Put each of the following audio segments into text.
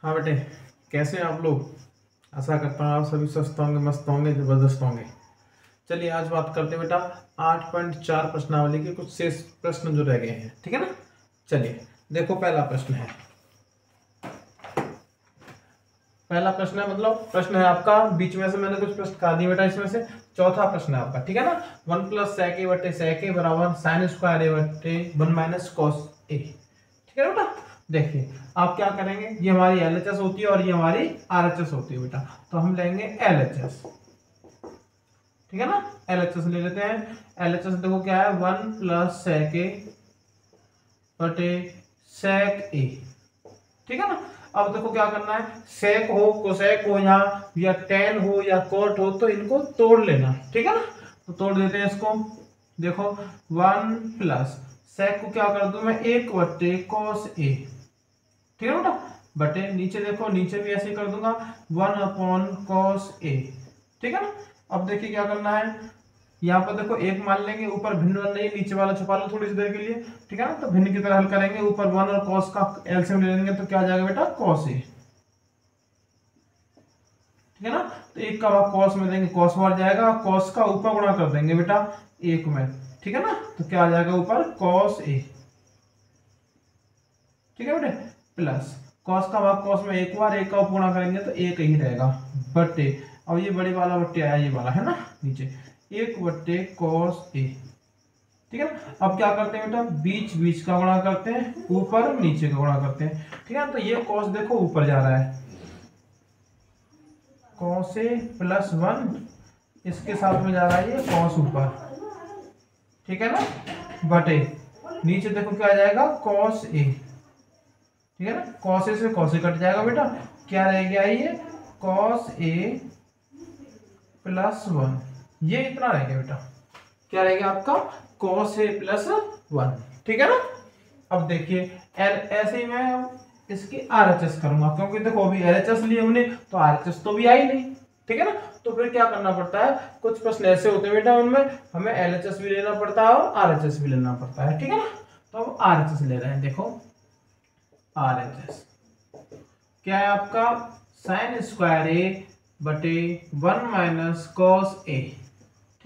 हाँ बेटे, कैसे हैं आप लोग। आशा करता हूँ आप सभी स्वस्थ होंगे, मस्त होंगे, जबरदस्त होंगे। चलिए आज बात करते हैं बेटा 8.4 प्रश्नावली के कुछ शेष प्रश्न जो रह गए हैं, ठीक है ना। चलिए देखो, पहला प्रश्न है मतलब प्रश्न है आपका, बीच में से मैंने कुछ प्रश्न काट दिए बेटा। इसमें से चौथा प्रश्न है आपका, ठीक है ना। 1 + sec a बटे sec a बराबर sin स्क्वायर a बटे 1 - cos a, ठीक है बेटा। देखिए आप क्या करेंगे, ये हमारी LHS होती है और ये हमारी RHS होती है बेटा, तो हम लेंगे LHS, ठीक है ना। LHS ले लेते हैं। LHS देखो क्या है, 1 + sec a बटे sec a, ठीक है ना। अब देखो क्या करना है, सेक हो, कोसेक हो या टेन हो या कोट हो, तो इनको तोड़ लेना, ठीक है ना। तो तोड़ देते हैं इसको। देखो 1 + सेक को क्या कर दूं मैं, 1 बटे cos a, ठीक है बेटा। बटे नीचे देखो, नीचे भी ऐसे कर दूंगा 1/cos a, ठीक है ना। अब देखिए क्या करना है, यहाँ पर देखो एक मान लेंगे, ऊपर भिन्न वन नहीं, नीचे वाला छुपा लो थोड़ी सी देर के लिए, ठीक है ना। तो भिन्न की तरह हल करेंगे, ऊपर 1 और cos का एलसीएम ले लेंगे, तो क्या आ जाएगा बेटा, cos a, ठीक है ना। तो एक का भाग cos में देंगे, cos बार जाएगा, cos का ऊपर गुणा कर देंगे बेटा 1 में, ठीक है ना। तो क्या आ जाएगा ऊपर cos a, ठीक है बेटे, प्लस cos का भाग cos में एक बार, एक का ऊपर गुणा करेंगे तो एक ही रहेगा, बटे अब ये बड़े वाला बट्टे आया, ये वाला है ना नीचे, 1 बटे cos a, ठीक है ना। अब क्या करते हैं बेटा, बीच बीच का गुणा करते हैं, ऊपर नीचे का गुणा करते हैं, ठीक है। तो ये cos देखो ऊपर जा रहा है, cos a + 1, इसके साथ में जा रहा है ये cos ऊपर, ठीक है ना, बटे नीचे देखो क्या आ जाएगा cos a, ठीक है ना। cos a से cos a कट जाएगा बेटा, क्या रह गया ये cos a + 1, ये इतना रह गया बेटा, क्या रहेगा आपका cos a + 1, ठीक है ना। अब देखिए ऐसे ही मैं इसकी RHS करूंगा, क्योंकि देखो अभी LHS लिए हमने, तो RHS तो भी आई नहीं, ठीक है ना। तो फिर क्या करना पड़ता है, कुछ प्रश्न ऐसे होते हैं बेटा, उनमें हमें LHS भी लेना पड़ता है और RHS भी लेना पड़ता है, ठीक है ना। तो अब RHS ले रहे हैं, देखो RHS क्या है आपका, sin स्क्वायर a बटे 1 - cos a,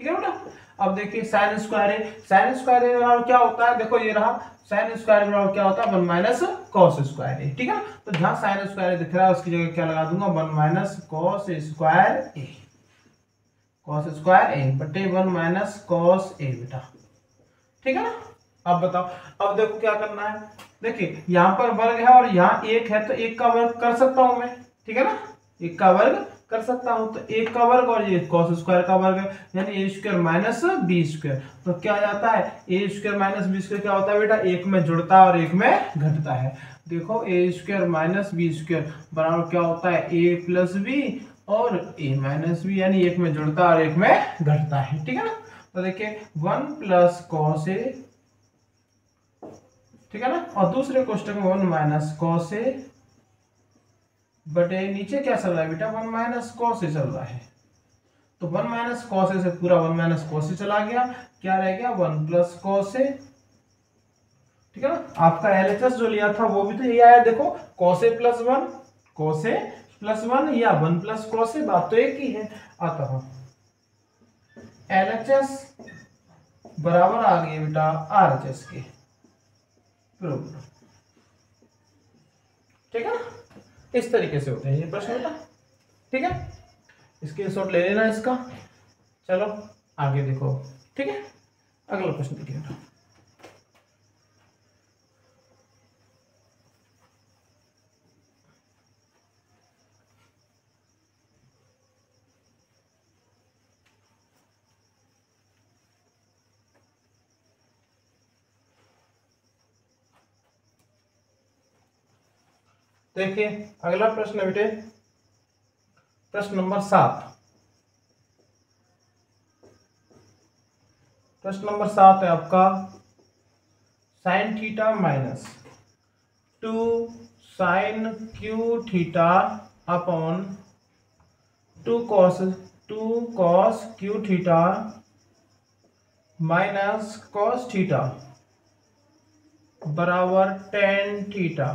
ठीक है बेटा। अब देखिए sin स्क्वायर a बराबर क्या होता है, देखो ये रहा sin स्क्वायर बराबर क्या होता है, 1 - cos स्क्वायर a, ठीक है ना। तो जहां sin स्क्वायर दिख रहा है उसकी जगह क्या लगा दूंगा, 1 - cos square a, cos square a बटे 1 - cos a बेटा, ठीक है ना। अब बताओ, अब देखो क्या करना है, देखिए यहाँ पर वर्ग है और यहाँ एक है, तो एक का वर्ग कर सकता हूं मैं, ठीक है ना, एक का वर्ग कर सकता हूं। तो एक का वर्ग और ये cos स्क्वायर का वर्ग है, यानी a² - b², तो क्या जाता है, a² - b² क्या होता है बेटा, एक में जुड़ता है और एक में घटता है। देखो a² - b² बराबर क्या होता है, a + b और a - b, यानी एक में जुड़ता है और एक में घटता है, ठीक है ना। तो देखिए 1 + cos a, ठीक है ना, और दूसरे कोष्टक में 1 - cos a बटे नीचे क्या चल रहा है बेटा, 1 - cos a चल रहा है, तो 1 - cos a से पूरा 1 - cos a चला गया, क्या रह गया 1 + cos a, ठीक है ना। आपका LHS जो लिया था वो भी तो यही आया, देखो cos a + 1, cos a + 1 या 1 + cos a, बात तो एक ही है। अतः LHS बराबर आ गई बेटा RHS के, ठीक है ना। इस तरीके से होते हैं ये प्रश्न बेटा, ठीक है। स्क्रीनशॉट ले लेना इसका। चलो आगे देखो, ठीक है, अगला प्रश्न देखिए बेटा। देखिए अगला प्रश्न बेटे, प्रश्न नंबर 7। प्रश्न नंबर 7 है आपका, sin theta minus 2 sin q theta upon 2 cos q theta minus cos theta बराबर tan थीटा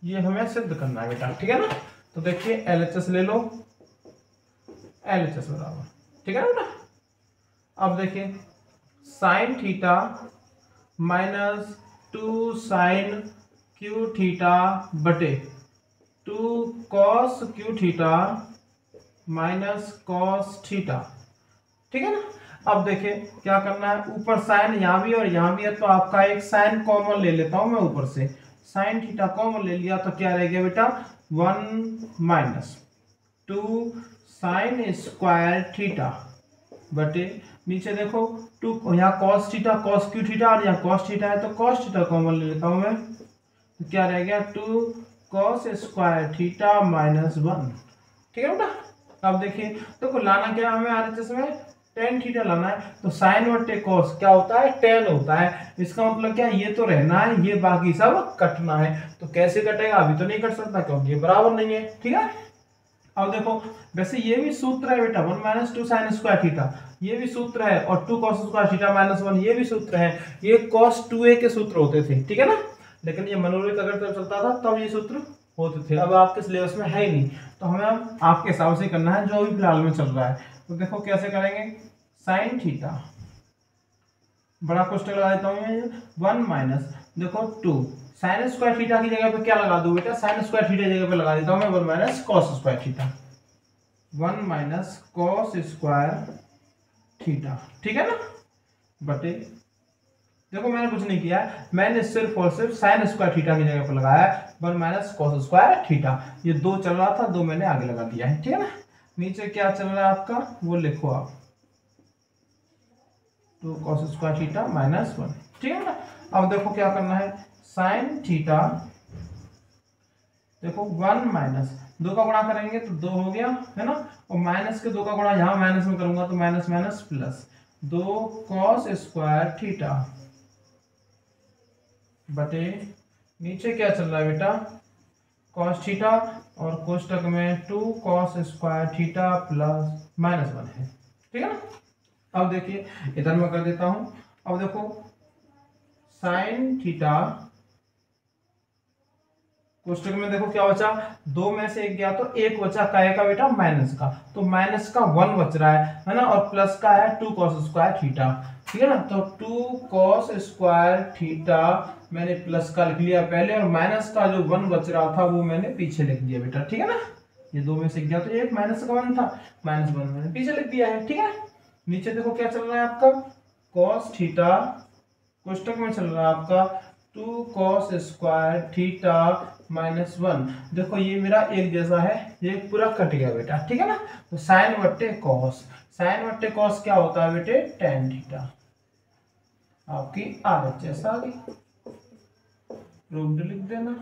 ये हमें सिद्ध करना है बेटा, ठीक है ना। तो देखिए LHS ले लो, LHS बराबर, ठीक है ना बेटा। अब देखिए sine theta minus 2 sine cube theta बटे 2 cos cube theta minus cos theta, ठीक है ना। अब देखिए क्या करना है, ऊपर साइन यहाँ भी और यहाँ भी है, तो आपका एक साइन कॉमन ले लेता हूं मैं ऊपर से, साइन थीटा कॉमन ले लिया तो क्या रह गया बेटा 1 माइनस 2 साइन स्क्वायर थीटा बटे नीचे देखो 2, यहाँ cos theta cos cube theta और यहाँ कॉस थीटा है, तो कॉस थीटा कॉमन ले लेता हूं मैं, तो क्या रह गया 2 कॉस स्क्वायर थीटा माइनस 1, ठीक है बेटा। अब देखिए देखो लाना क्या हमें RHS में टेन थीटा लाना है, तो साइन बटे कॉस क्या होता है 10 होता है, इसका मतलब क्या ये तो रहना है, ये बाकी सब कटना है। तो कैसे कटेगा, अभी तो नहीं कट सकता क्योंकि ये बराबर नहीं है, ठीक है। अब देखो वैसे ये भी सूत्र है बेटा 1 माइनस 2 साइन स्क्वायर थीटा, ये भी सूत्र है, और 2 कॉस स्क्वायर थीटा माइनस 1 ये भी सूत्र है, ये cos 2a के सूत्र होते थे, ठीक है ना। लेकिन ये मनोरथ अगर तब चलता था तब ये सूत्र होते थे, अब आपके सिलेबस में है ही नहीं, तो हमें अब आपके हिसाब से करना है जो भी फिलहाल में चल रहा है। तो देखो कैसे करेंगे, साइन थीटा बड़ा कोष्टक लगा देता हूँ 1 माइनस देखो 2 साइन स्क्वायर थीटा की जगह पे क्या लगा दूं बेटा, साइन स्क्वायर थीटा की जगह पे लगा देता हूँ मैं 1 minus cos square theta, 1 minus cos square theta, ठीक है ना, बटे देखो मैंने कुछ नहीं किया, मैंने सिर्फ और सिर्फ साइन स्क्वायर थीटा की जगह पर लगाया 1 माइनस कॉस स्क्वायर थीटा, ये 2 चल रहा था 2 मैंने आगे लगा दिया है, ठीक है ना। नीचे क्या चल रहा है आपका वो लिखो आप 2 कॉस स्क्वायर थीटा माइनस 1, ठीक है ना। अब देखो क्या करना है, साइन थीटा देखो 1 माइनस 2 का गुणा करेंगे तो 2 हो गया है ना, और माइनस के 2 का गुणा यहाँ माइनस में करूंगा तो minus minus plus 2 cos square theta बटे नीचे क्या चल रहा है बेटा कॉस थीटा, और कोष्टक में 2 cos square theta plus minus 1 है, ठीक है ना। अब देखिए इधर मैं कर देता हूं, अब देखो साइन थीटा कोष्टक में देखो क्या बचा, 2 में से 1 गया तो 1 बचा काय का बेटा माइनस का, तो माइनस का 1 बच रहा है ना, और प्लस का है 2 कॉस स्क्वायर थीटा, ठीक है ना। तो 2 कॉस स्क्वायर थीटा मैंने प्लस का लिख लिया पहले, और माइनस का जो 1 बच रहा था वो मैंने पीछे लिख दिया बेटा, ठीक है ना। ये 2 में से गया तो एक माइनस का 1 था, माइनस 1 मैंने पीछे लिख दिया है, ठीक है। नीचे देखो क्या चल रहा है आपका कॉस थीटा, कोष्टक में चल रहा है आपका 2 कॉस स्क्वायर थीटा माइनस 1, देखो ये मेरा एक जैसा है, ये पूरा कट गया बेटा, ठीक है ना। तो साइन बट्टे कॉस, साइन बट्टे कॉस क्या होता है बेटे टेन थीटा, आपकी RHS आ गई, प्रूव्ड लिख देना,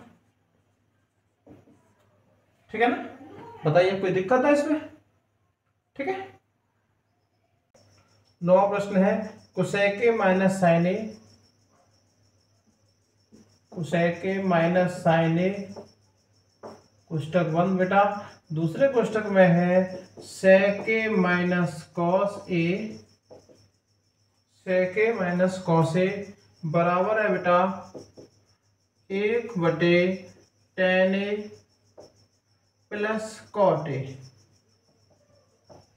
ठीक है ना। बताइए कोई दिक्कत है इसमें, ठीक है। 9वां प्रश्न है cosec minus sine A, cosec minus sine A कोष्टक 1 बेटा, दूसरे कोष्टक में है sec minus cos A, sec minus cos A बराबर है बेटा 1 बटे tan A plus cot A,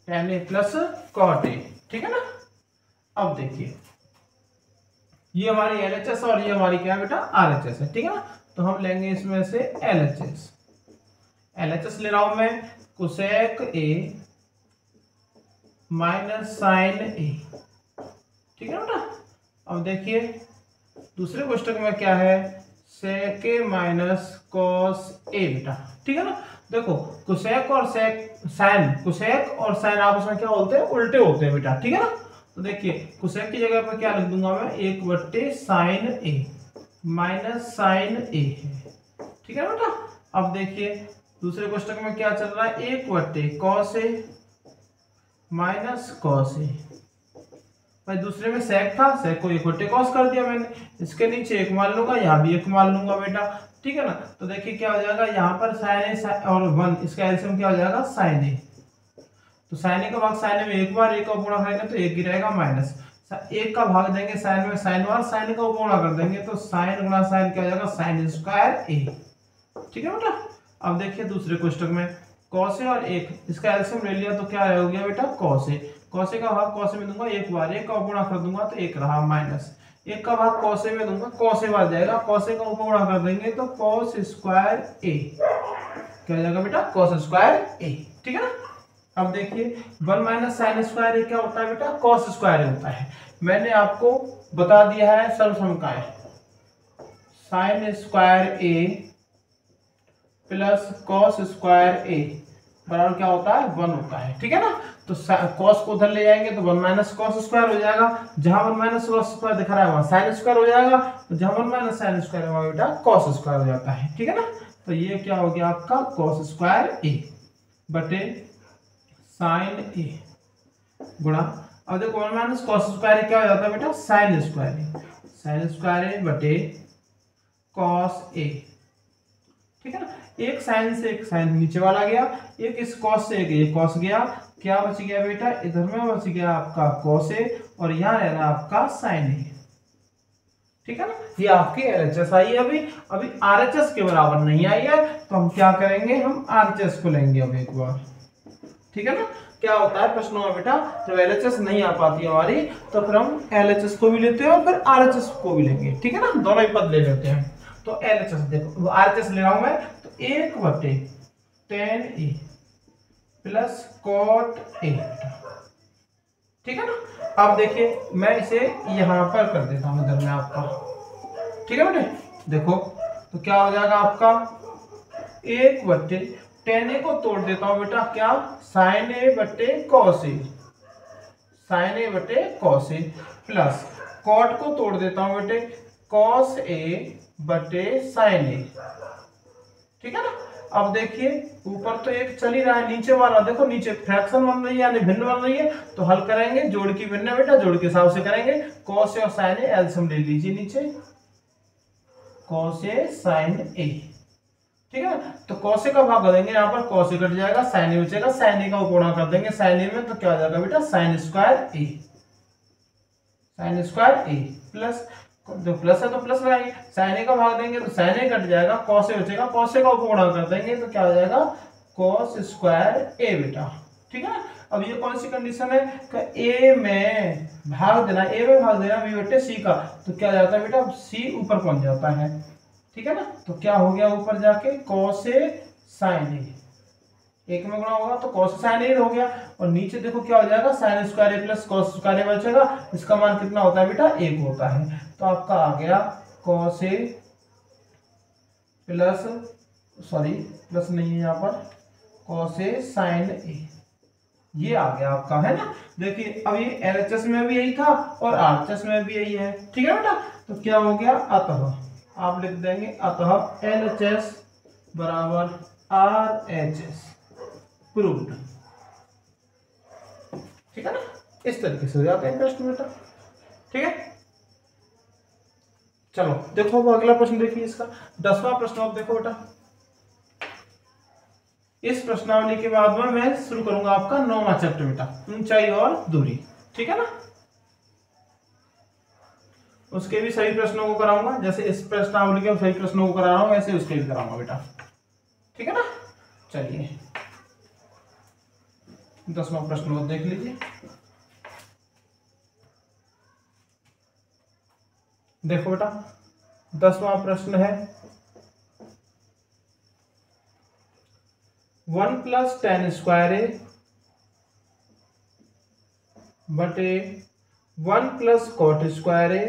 tan A plus cot A, ठीक है ना। अब देखिए ये हमारी LHS और ये हमारी क्या बेटा RHS है, ठीक है ना। तो हम लेंगे इसमें से LHS, LHS ले रहा हूं मैं कोसेक ए माइनस साइन ए, ठीक है बेटा। अब देखिए दूसरे कोष्टक में क्या है सेक माइनस कॉस ए बेटा, ठीक है ना। देखो कोसेक और साइन, कोसेक और साइन आपस में क्या होते हैं उल्टे होते हैं बेटा, ठीक है ना। तो देखिए कोसेक की जगह पर क्या लिख दूंगा मैं 1 बट्टे साइन ए माइनस साइन ए है, ठीक है बेटा। अब देखिए दूसरे कोष्टक में क्या चल रहा है 1 बट्टे कॉस ए माइनस कॉस ए, भाई दूसरे में सेक था, सेक को 1 बट्टे कॉस कर दिया मैंने, इसके नीचे 1 मान लूंगा, यहाँ भी 1 मान लूंगा बेटा, ठीक है ना। तो देखिए क्या हो जाएगा यहाँ पर साइन ए और 1 इसका एलसीएम क्या हो जाएगा साइन ए, तो साइन ए का भाग साइन ए में 1 बार 1 का गुणा करेंगे तो 1 गिरेगा माइनस 1 का भाग देंगे साइन में साइन बार साइन का गुणा कर देंगे तो साइन गुणा साइन क्या हो जाएगा साइन स्क्वायर ए, ठीक है बेटा। अब देखिए दूसरे क्वेश्चन में cos a और 1 इसका एलसीएम ले लिया तो क्या हो गया बेटा cos a। cos a का भाग cos a में दूंगा एक बार, एक का गुणा कर दूंगा तो एक रहा माइनस, एक का भाग cos a में दूंगा cos a बार जाएगा, cos a का ऊपर गुणा कर देंगे तो cos स्क्वायर a, क्या हो जाएगा बेटा cos स्क्वायर a। ठीक है ना। अब देखिए 1 माइनस साइन स्क्वायर a क्या होता है बेटा cos स्क्वायर a होता है। मैंने आपको बता दिया है सर्वसमकाय sine square a plus cos square A बराबर क्या होता है 1 होता है। ठीक है ना। तो कॉस को उधर ले जाएंगे तो 1 माइनस कॉस स्क्वायर हो जाएगा, जहां 1 माइनस कॉस स्क्वायर दिख रहा है वहां साइन स्क्वायर हो जाएगा, तो जहां 1 माइनस साइन स्क्वायर है वहां बेटा कॉस स्क्वायर हो जाता है। ठीक है ना। तो ये क्या हो गया आपका कॉस स्क्वायर ए बटे साइन ए गुणा, अब देखो 1 माइनस कॉस स्क्वायर क्या हो जाता है बेटा साइन स्क्वायर ए, साइन स्क्वायर ए बटे कॉस ए। ठीक है ना। एक साइन से एक साइन नीचे वाला गया, एक इस कॉस से एक कॉस गया, क्या बच गया बेटा इधर में बच गया आपका कॉस ए और यहाँ रह रहा आपका साइन ए। ठीक है ना। ये आपकी एलएचएस आई है, अभी आरएचएस के बराबर नहीं आई है तो हम क्या करेंगे हम आरएचएस को लेंगे अब एक बार। ठीक है ना। क्या होता है प्रश्नों में बेटा जब एलएचएस नहीं आ पाती हमारी तो फिर हम एलएचएस को भी लेते हैं और फिर आरएचएस को भी लेंगे। ठीक है ना। दोनों ही पद ले लेते हैं। तो एलएचएस देखो आरएचएस ले रहा हूं मैं तो 1 बटे tan ए प्लस cot ए। ठीक है ना। अब देखिए मैं इसे यहां पर कर देता हूं इधर में आपका। ठीक है बेटे देखो तो क्या हो जाएगा आपका 1 बटे tan ए को तोड़ देता हूं बेटा क्या sin ए बटे cos ए, sin ए बटे cos ए प्लस cot को तोड़ देता हूं बेटे cos ए बटे साइन ए। ठीक है ना। अब देखिए ऊपर तो एक चल ही रहा है, नीचे वाला देखो नीचे फ्रैक्शन बन रही है यानी भिन्न बन रही है, तो हल करेंगे जोड़ की भिन्न बेटा जोड़ के हिसाब से करेंगे। cos ए और sin ए एलसीएम ले लीजिए नीचे cos ए sin ए। ठीक है ना। तो cos ए का भाग कर देंगे यहाँ पर cos ए कट जाएगा, sin ए बचेगा, sin ए का गुणा कर देंगे sin ए में तो क्या हो जाएगा बेटा sin स्क्वायर ए, sin स्क्वायर ए प्लस जो प्लस है तो प्लस लगाएंगे, साइन ए का भाग देंगे तो साइन ए कट जाएगा, कॉस ए बचेगा, कॉस ए का गुणा कर देंगे तो क्या हो जाएगा कॉस स्क्वायर ए बेटा। ठीक है ना। अब ये कौन सी कंडीशन है कि ए में भाग देना, ए में भाग देना बी बटे सी का, तो क्या जाता है बेटा सी ऊपर पहुंच जाता है। ठीक है ना। तो क्या हो गया ऊपर जाके कॉस ए साइन ए, एक में गुणा होगा तो cos sin ए हो गया और नीचे देखो क्या हो जाएगा sin स्क्वायर ए प्लस cos स्क्वायर ए बचेगा, इसका मान कितना होता है बेटा 1 होता है। तो आपका आ गया cos ए प्लस सॉरी प्लस नहीं है यहाँ पर cos ए sin ए, ये आ गया आपका है ना। देखिए अब ये LHS में भी यही था और RHS में भी यही है। ठीक है बेटा। तो क्या हो गया अतः आप लिख देंगे अतः LHS बराबर RHS प्रूव्ड। ठीक है ना। इस तरीके से हो जाते हैं प्रश्न बेटा। ठीक है। चलो देखो अब अगला प्रश्न देखिए इसका 10वां प्रश्न। अब देखो बेटा इस प्रश्नावली के बाद में मैं शुरू करूंगा आपका 9वां चैप्टर बेटा ऊंचाई और दूरी। ठीक है ना। उसके भी सभी प्रश्नों को कराऊंगा, जैसे इस प्रश्नावली के सभी प्रश्नों को करा रहा हूं वैसे उसके भी कराऊंगा बेटा। ठीक है ना। चलिए 10वां प्रश्न को देख लीजिए। देखो बेटा 10वां प्रश्न है 1 प्लस tan स्क्वायर ए बटे 1 प्लस कॉट स्क्वायर ए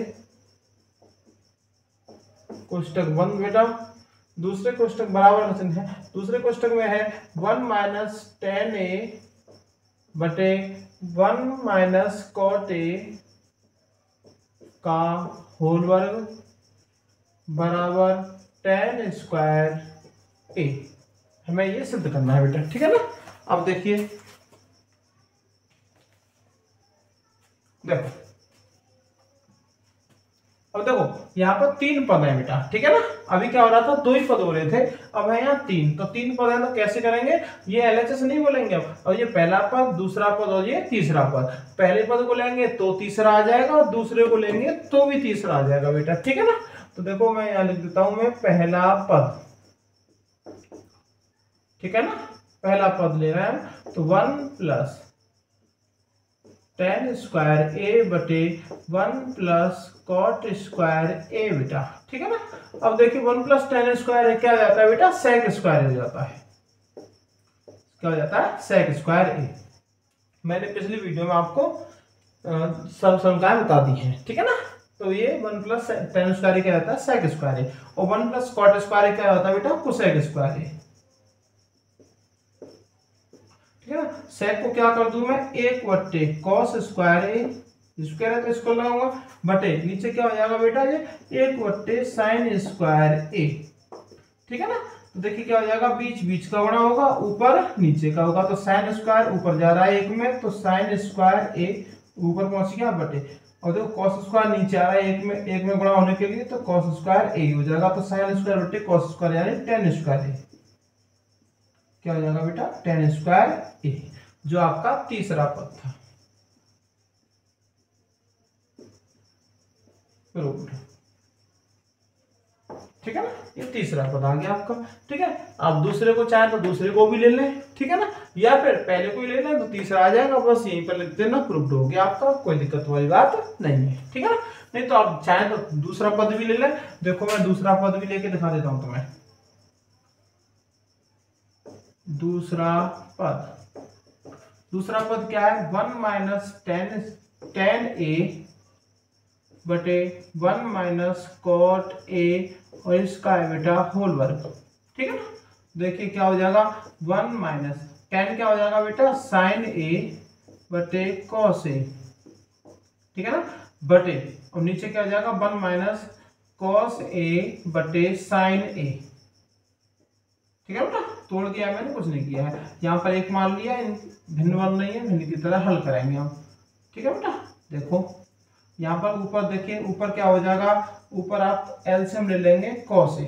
कोष्टक बंद बेटा। दूसरे कोष्टक बराबर वचन है, दूसरे कोष्टक में है 1 माइनस tan ए बटे 1 माइनस कॉट ए का होल वर्ग बराबर tan स्क्वायर ए। हमें ये सिद्ध करना है बेटा। ठीक है ना। अब देखिए देखो अब देखो यहाँ पर 3 पद है बेटा। ठीक है ना। अभी क्या हो रहा था 2 ही पद हो रहे थे, अब है यहाँ 3, तो 3 पद है तो कैसे करेंगे ये एलएचएस नहीं बोलेंगे अब, और ये पहला पद दूसरा पद और ये तीसरा पद, पहले पद को लेंगे तो तीसरा आ जाएगा और दूसरे को लेंगे तो भी तीसरा आ जाएगा बेटा। ठीक है ना। तो देखो मैं यहाँ लिख देता हूं मैं पहला पद ठीक है ना, पहला पद ले रहे हैं तो 1 प्लस tan स्क्वायर ए बटे 1 प्लस कॉट स्क्वायर ए बेटा, ठीक है ना। अब देखिए 1 प्लस tan स्क्वायर ए क्या हो जाता है बेटा, सेक स्क्वायर हो जाता है, क्या हो जाता है, सेक स्क्वायर ए। मैंने पिछली वीडियो में आपको सब संख्याएं बता दी हैं, ठीक है ना। तो ये 1 प्लस tan स्क्वायर क्या होता है, सेक स्क्वायर ए, और 1 प्लस कॉट स्क्वायर क्या होता है बेटा, कोसेक स्क्वायर ए, ठीक है ना। सेक को क्या कर दूं मैं, 1 बट्टे कॉस स्क्वायर ए, स्क्वायर है तो इसको लगाऊंगा, बटे नीचे क्या हो जाएगा बेटा, ये 1 बट्टे साइन स्क्वायर ए, ठीक है ना। तो देखिए क्या हो जाएगा, बीच बीच का बड़ा होगा, ऊपर नीचे का होगा, तो साइन स्क्वायर ऊपर जा रहा है 1 में, तो साइन स्क्वायर ए ऊपर पहुंच गया बटे, और देखो कॉस स्क्वायर नीचे आ रहा है 1 में गुणा होने के लिए, तो कॉस स्क्वायर ए हो जाएगा, तो साइन स्क्वायर बटे कॉस स्क्वायर यानी tan स्क्वायर ए, क्या हो जाएगा बेटा, tan स्क्वायर ए, जो आपका तीसरा पद था। ठीक है ना, ये तीसरा पद आ गया आपका, ठीक है। आप दूसरे को चाहे तो दूसरे को भी ले लें, ठीक है ना, या फिर पहले को ही ले लें तो तीसरा आ जाएगा, बस यहीं पर लिख देना, प्रूव्ड हो गया आपका, कोई दिक्कत वाली बात नहीं है, ठीक है ना। नहीं तो आप चाहे तो दूसरा पद भी ले लें, देखो मैं दूसरा पद भी लेके दिखा देता हूं तुम्हें। दूसरा पद क्या है, 1 माइनस tan ए बटे 1 माइनस कॉट ए, और इसका है बेटा होल वर्ग, ठीक है ना। देखिए क्या हो जाएगा, 1 माइनस tan क्या हो जाएगा बेटा, साइन ए बटे कॉस ए, ठीक है ना, बटे, और नीचे क्या हो जाएगा, 1 माइनस कॉस ए बटे साइन ए, ठीक है बेटा। तोड़ दिया मैंने, कुछ नहीं किया है, यहाँ पर एक मान लिया, भिन्न वर्ग नहीं है, भिन्न की तरह हल करेंगे हम, ठीक है बेटा। देखो यहाँ पर ऊपर देखिए, ऊपर क्या हो जाएगा, ऊपर आप एलसीएम ले लेंगे कॉस ए,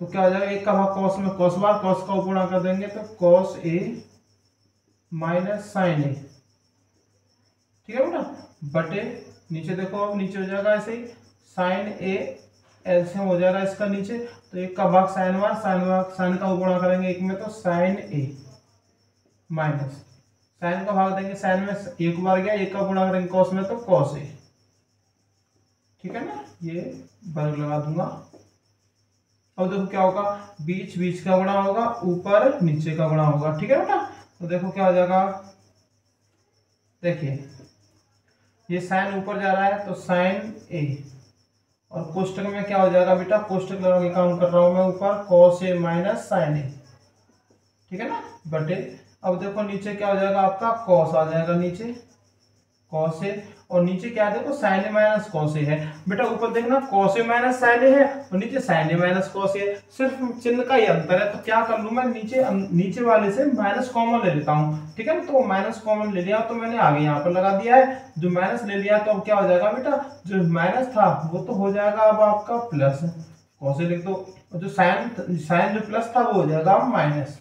तो क्या हो जाएगा, एक का भाग कॉस में कॉस बार, कॉस का गुणा कर देंगे तो कॉस ए माइनस साइन ए, ठीक है बेटा, बटे नीचे देखो, अब नीचे हो जाएगा ऐसे ही, साइन ए एलसीएम हो जाएगा इसका नीचे, तो एक का भाग साइन बार, साइन का गुणा करेंगे एक में, तो साइन ए माइनस साइन का भाग देंगे साइन में, एक बार गया, एक का गुणा करेंगे कॉस में, तो कॉस ए, ठीक है ना, ये वर्ग लगा दूंगा। अब देखो क्या होगा, बीच बीच का गुणा होगा, ऊपर नीचे का गुणा होगा, ठीक है बेटा। तो देखो क्या हो जाएगा, देखिए ये साइन ऊपर जा रहा है तो साइन ए, और कोष्टक में क्या हो जाएगा बेटा, कोष्टक लगा के काम कर रहा हूं मैं, ऊपर कॉस ए माइनस साइन ए, ठीक है ना, बटे, अब देखो नीचे क्या हो जाएगा आपका, कॉस आ जाएगा नीचे, कॉस ए, और नीचे क्या देखो साइन ए माइनस कॉस ए है बेटा, ऊपर देखना कॉस ए माइनस साइन ए है, और नीचे साइन ए माइनस कॉस ए, सिर्फ चिन्ह का ही अंतर है, तो क्या कर लूं मैं, नीचे वाले से माइनस कॉमन ले लेता हूं, ठीक है ना। तो माइनस कॉमन ले लिया तो मैंने आगे यहाँ पर लगा दिया है, जो माइनस ले लिया तो अब क्या हो जाएगा बेटा, जो माइनस था वो तो हो जाएगा अब आपका प्लस, कॉस ए लिख दो, और जो साइन जो प्लस था वो हो जाएगा माइनस,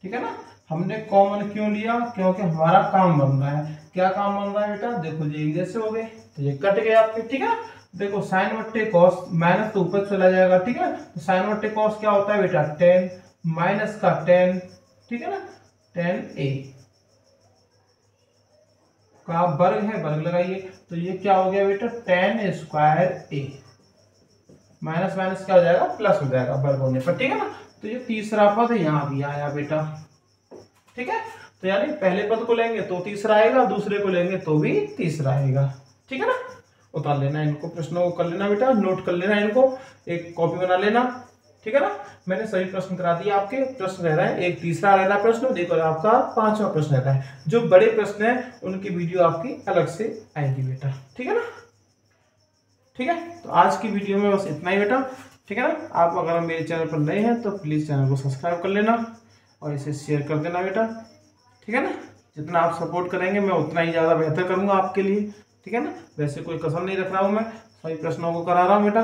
ठीक है ना। हमने कॉमन क्यों लिया, क्योंकि हमारा काम बन रहा है, क्या काम बन रहा है बेटा, देखो ये एक जैसे हो गए, तो ये कट गए आपके, ठीक है। देखो साइन बट्टे कॉस, माइनस तो ऊपर चला जाएगा, ठीक है, तो साइन बट्टे कॉस क्या होता है बेटा, tan माइनस का tan, ठीक है ना, tan a का वर्ग है, वर्ग लगाइए, तो ये क्या हो गया बेटा, tan square a, minus minus क्या हो जाएगा, प्लस हो जाएगा वर्ग होने पर, ठीक है ना। तो ये तीसरा पद यहाँ भी आया बेटा, ठीक है। तो यानी पहले पद को लेंगे तो तीसरा आएगा, दूसरे को लेंगे तो भी तीसरा आएगा, ठीक है ना। उतार लेना इनको, प्रश्नों को कर लेना बेटा, नोट कर लेना इनको, एक कॉपी बना लेना, ठीक है ना। मैंने सभी प्रश्न करा दिए, आपके प्रश्न रह रहा है, एक तीसरा रह रहा है प्रश्न, देखो आपका 5वां प्रश्न रहता है, जो बड़े प्रश्न है उनकी वीडियो आपकी अलग से आएगी बेटा, ठीक है ना। ठीक है, तो आज की वीडियो में बस इतना ही बेटा, ठीक है ना। आप अगर मेरे चैनल पर नए हैं तो प्लीज़ चैनल को सब्सक्राइब कर लेना और इसे शेयर कर देना बेटा, ठीक है ना। जितना आप सपोर्ट करेंगे मैं उतना ही ज़्यादा बेहतर करूँगा आपके लिए, ठीक है ना। वैसे कोई कसर नहीं रख रहा हूँ मैं, सभी प्रश्नों को करा रहा हूँ बेटा,